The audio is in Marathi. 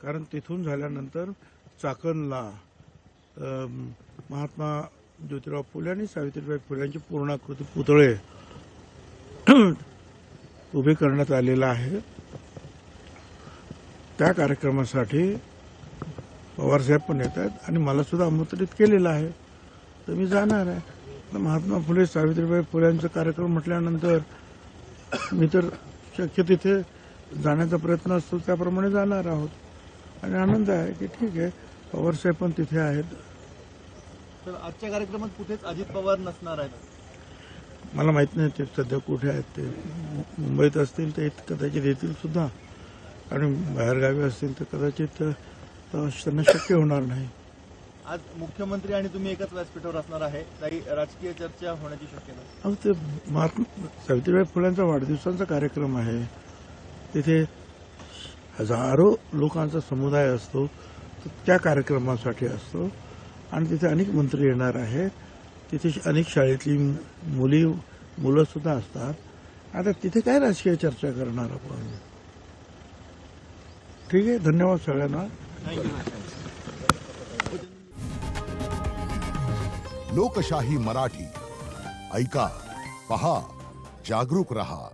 कारण तिथून झाल्यानंतर चाकणला महात्मा ज्योतिराव फुले आणि सावित्रीबाई फुल्यांचे पूर्णाकृती पुतळे उभे करण्यात आलेला आहे। त्या कार्यक्रमासाठी पवारसाहेब पण येत आहेत आणि मला सुद्धा आमंत्रित केलेलं आहे, तर मी जाणार आहे। महात्मा फुले सावित्रीबाई फुल्यांचा कार्यक्रम म्हटल्यानंतर मी तर शक्य तिथे जाण्याचा प्रयत्न असतो त्याप्रमाणे जाणार आहोत आणि आनंद आहे की ठीक आहे पवारसाहेब पण तिथे आहेत। तर आजच्या कार्यक्रमात कुठेच अजित पवार नसणार आहेत? मला माहित नाही ते सध्या कुठे आहेत, ते मुंबईत असतील तर कदाचित येतील सुद्धा आणि बाहेरगावी असतील तर कदाचित त्यांना शक्य होणार नाही। आज मुख्यमंत्री आणि तुम्ही एकाच व्यासपीठावर असणार आहे, काही राजकीय चर्चा होण्याची शक्यता? अहो ते महात्मा सावित्रीबाई फुल्यांचा वाढदिवसाचा कार्यक्रम आहे, तिथे हजारो लोकांचा समुदाय असतो, त्या कार्यक्रमासाठी असतो आणि तिथे अनेक मंत्री येणार आहेत, तिथे अनेक शाळेतली मुलं सुद्धा असतात। आता तिथे काय राजकीय चर्चा करणार आपण? ठीक आहे, धन्यवाद सगळ्यांना। लोकशाही मराठी ऐका, पहा, जागरूक रहा।